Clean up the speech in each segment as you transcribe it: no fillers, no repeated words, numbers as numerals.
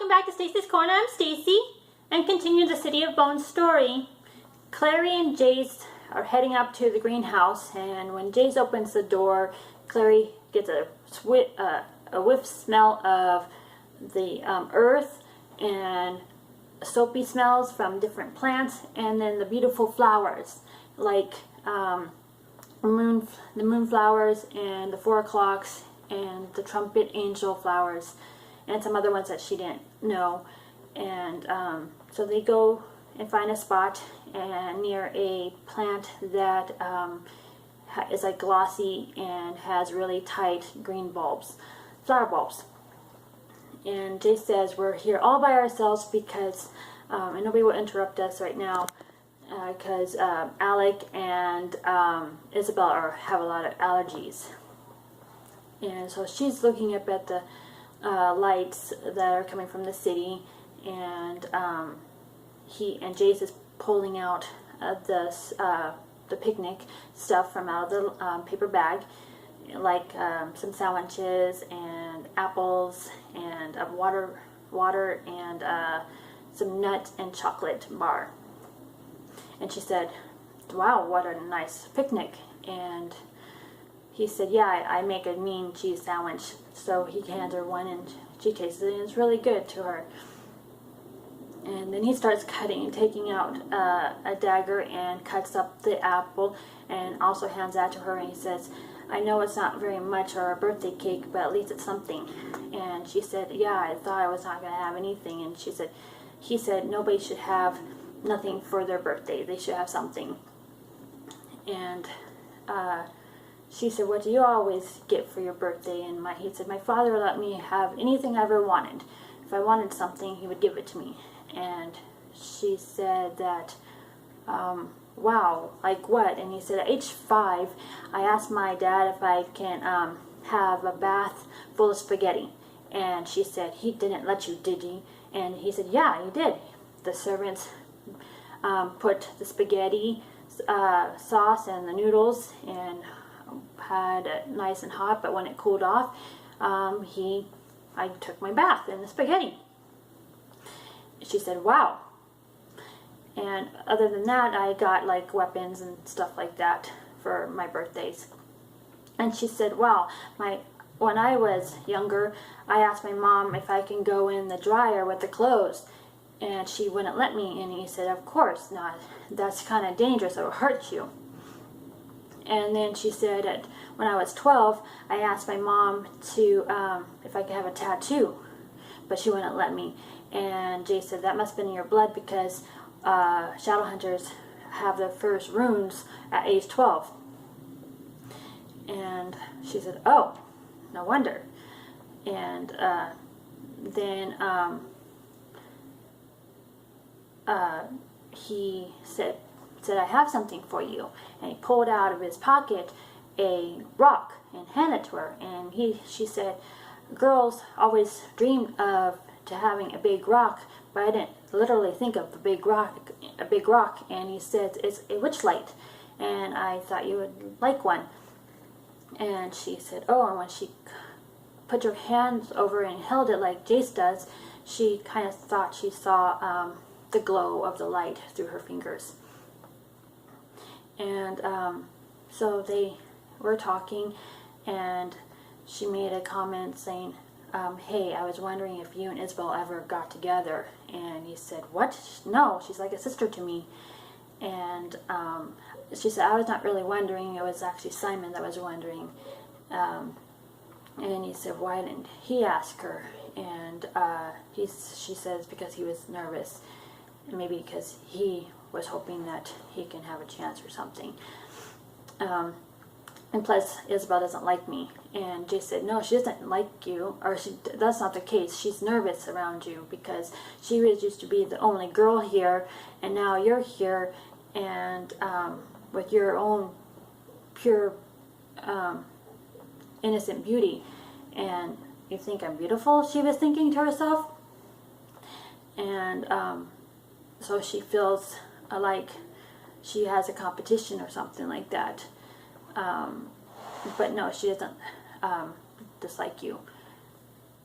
welcome back to Stacie's Corner. I'm Stacie, and continue the City of Bones story. Clary and Jace are heading up to the greenhouse, and when Jace opens the door, Clary gets a whiff smell of the earth and soapy smells from different plants, and then the beautiful flowers like the moon flowers and the 4 o'clocks and the trumpet angel flowers and some other ones that she didn't know. And so they go and find a spot near a plant that is like glossy and has really tight green bulbs, flower bulbs. And Jace says, we're here all by ourselves because and nobody will interrupt us right now because Alec and Isabel have a lot of allergies. And so she's looking up at the lights that are coming from the city, and Jace is pulling out the picnic stuff from out of the paper bag, like some sandwiches and apples and water and some nut and chocolate bar. And she said, wow, what a nice picnic. And he said, yeah, I make a mean cheese sandwich. So he hands her one and she tastes it, and it's really good to her. And then he starts cutting and taking out a dagger and cuts up the apple and also hands that to her, and he says, I know it's not very much or a birthday cake, but at least it's something. And she said, yeah, I thought I was not going to have anything. And he said nobody should have nothing for their birthday. They should have something. And she said, what do you always get for your birthday? And he said, my father let me have anything I ever wanted. If I wanted something, he would give it to me. And she said that, wow, like what? And he said, at age 5, I asked my dad if I can have a bath full of spaghetti. And she said, he didn't let you, did he? And he said, yeah, he did. The servants put the spaghetti sauce and the noodles and had it nice and hot, but when it cooled off, I took my bath in the spaghetti. She said, wow. And other than that, I got like weapons and stuff like that for my birthdays. And she said, wow, when I was younger, I asked my mom if I can go in the dryer with the clothes, and she wouldn't let me. And he said, of course not. That's kind of dangerous. It will hurt you. And then she said that when I was 12, I asked my mom to if I could have a tattoo, but she wouldn't let me. And Jay said, that must have been in your blood because shadow hunters have their first runes at age 12. And she said, oh, no wonder. And then he said, I have something for you. And he pulled out of his pocket a rock and handed it to her. And she said, girls always dreamed of having a big rock, but I didn't literally think of a big rock. And he said, it's a witch light, and I thought you would like one. And she said, oh, and when she put her hands over and held it like Jace does, she kind of thought she saw the glow of the light through her fingers. And so they were talking, and she made a comment saying, hey, I was wondering if you and Isabel ever got together. And he said, what? No, she's like a sister to me. And she said, I was not really wondering, it was actually Simon that was wondering. And he said, why didn't he ask her? And she says because he was nervous, and maybe because he was hoping that he can have a chance or something. And plus, Isabel doesn't like me. And Jay said, no, she doesn't like you, or that's not the case. She's nervous around you because she used to be the only girl here, and now you're here, and with your own pure, innocent beauty. And you think I'm beautiful, she was thinking to herself. And so she feels like she has a competition or something like that. But no, she doesn't dislike you.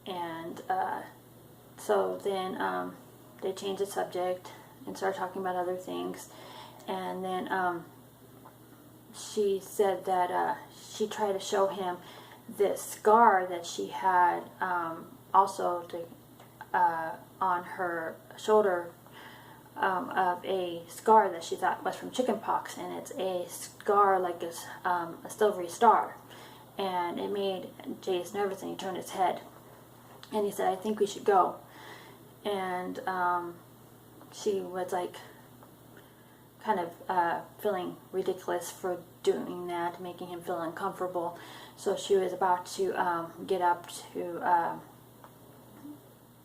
And So then they changed the subject and started talking about other things. And then she said that she tried to show him this scar that she had also on her shoulder of a scar that she thought was from chickenpox, and it's a scar like a silvery star. And it made Jace nervous, and he turned his head. And he said, I think we should go. And she was like kind of feeling ridiculous for doing that, making him feel uncomfortable. So she was about to get up to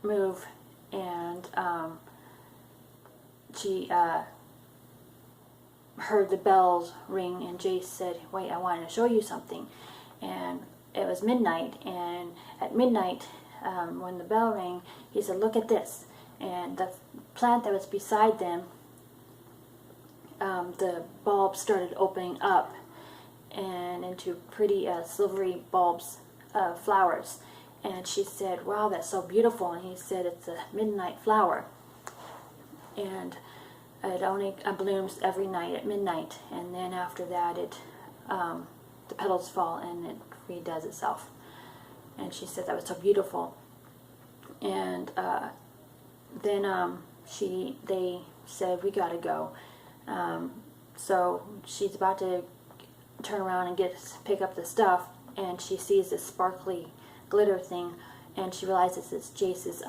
move, and she heard the bells ring, and Jace said, wait, I wanted to show you something. And it was midnight, and at midnight, when the bell rang, he said, look at this. And the plant that was beside them, the bulbs started opening up and into pretty silvery bulbs of flowers. And she said, wow, that's so beautiful. And he said, it's a midnight flower. And it only blooms every night at midnight. And then after that, the petals fall and it redoes itself. And she said that was so beautiful. And then they said, we gotta go. So she's about to turn around and pick up the stuff, and she sees this sparkly glitter thing, and she realizes it's Jace's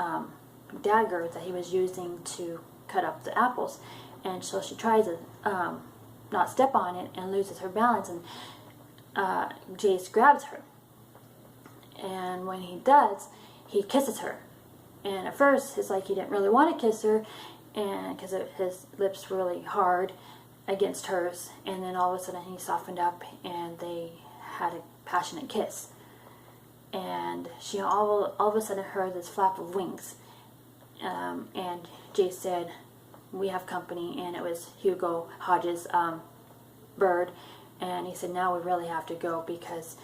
dagger that he was using to cut up the apples. And so she tries to not step on it and loses her balance, and Jace grabs her. And when he does, he kisses her. And at first, it's like he didn't really want to kiss her, and because his lips were really hard against hers. And then all of a sudden, he softened up, and they had a passionate kiss. And she all of a sudden heard this flap of wings. And Jace said, we have company, and it was Hugo Hodges' bird. And he said, now we really have to go, because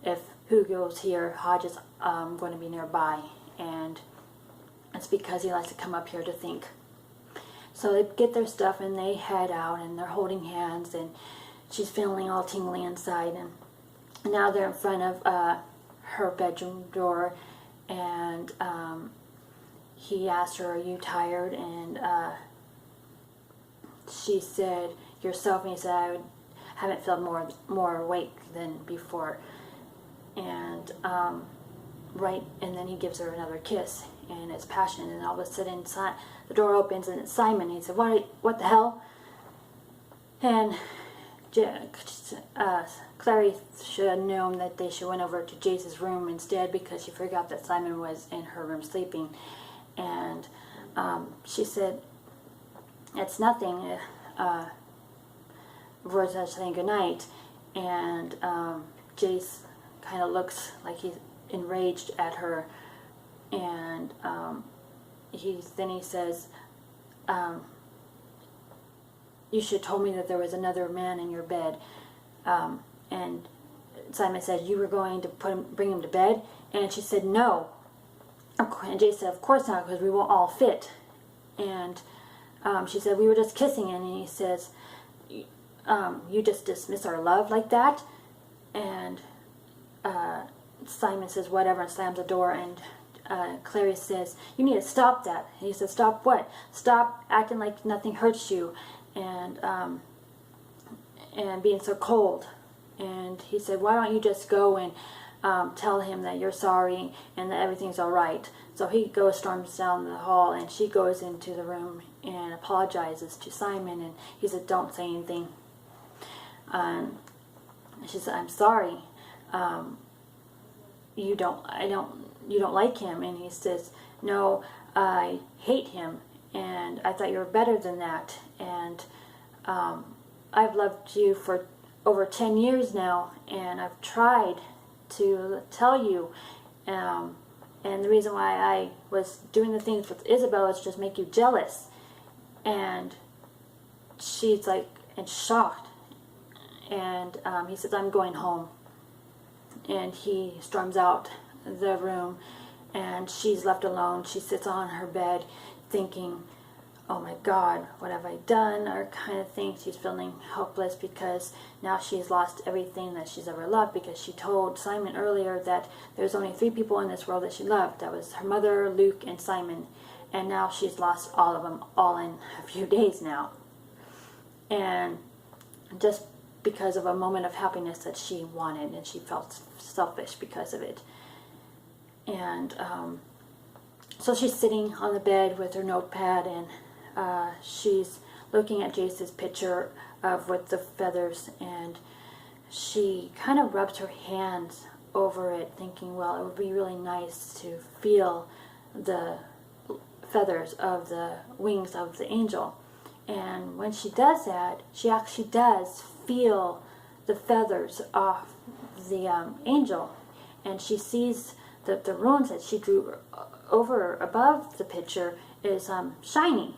if Hugo's here, Hodges going to be nearby. And it's because he likes to come up here to think. So they get their stuff and they head out, and they're holding hands, and she's feeling all tingly inside. And now they're in front of her bedroom door, and he asked her, are you tired? And she said, yourself. And he said, I haven't felt more awake than before. And and then he gives her another kiss, and it's passionate. And all of a sudden, the door opens, and it's Simon. He said, what the hell? And Clary should have known that they should went over to Jace's room instead, because she forgot that Simon was in her room sleeping. And she said, it's nothing. Words are saying goodnight. And Jace kind of looks like he's enraged at her. And then he says, you should have told me that there was another man in your bed. And Simon said, you were going to bring him to bed? And she said, no. And Jace said, of course not, because we won't all fit. And she said, we were just kissing. And he says, you just dismiss our love like that? And Simon says, whatever, and slams the door. And Clary says, you need to stop that. And he says, stop what? Stop acting like nothing hurts you, and being so cold. And he said, why don't you just go and tell him that you're sorry and that everything's all right. So he storms down the hall, and she goes into the room and apologizes to Simon, and he said, don't say anything. She said, I'm sorry. You don't like him. And he says, no, I hate him, and I thought you were better than that. And I've loved you for over 10 years now, and I've tried to tell you, and the reason why I was doing the things with Isabel is just make you jealous. And she's like in shock. And he says, I'm going home. And he storms out the room, and she's left alone. She sits on her bed thinking, oh my God, what have I done? Or kind of thing. She's feeling helpless because now she's lost everything that she's ever loved, because she told Simon earlier that there's only 3 people in this world that she loved. That was her mother, Luke, and Simon. And now she's lost all of them, all in a few days now. And just because of a moment of happiness that she wanted, and she felt selfish because of it. And so she's sitting on the bed with her notepad, and she's looking at Jace's picture with the feathers, and she kind of rubs her hands over it, thinking, well, it would be really nice to feel the feathers of the wings of the angel. And when she does that, she actually does feel the feathers off the angel, and she sees that the runes that she drew over above the picture is shiny.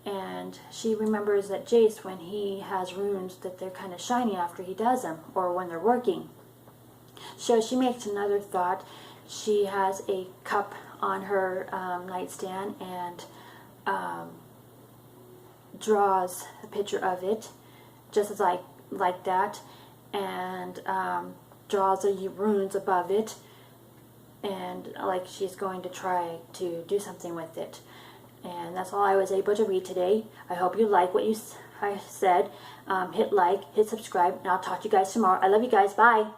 And she remembers that Jace, when he has runes, that they're kind of shiny after he does them, or when they're working. So she makes another thought. She has a cup on her nightstand, and draws a picture of it, just as like that, and draws the runes above it, and like she's going to try to do something with it. And that's all I was able to read today. I hope you like what I said. Hit like, hit subscribe, and I'll talk to you guys tomorrow. I love you guys. Bye.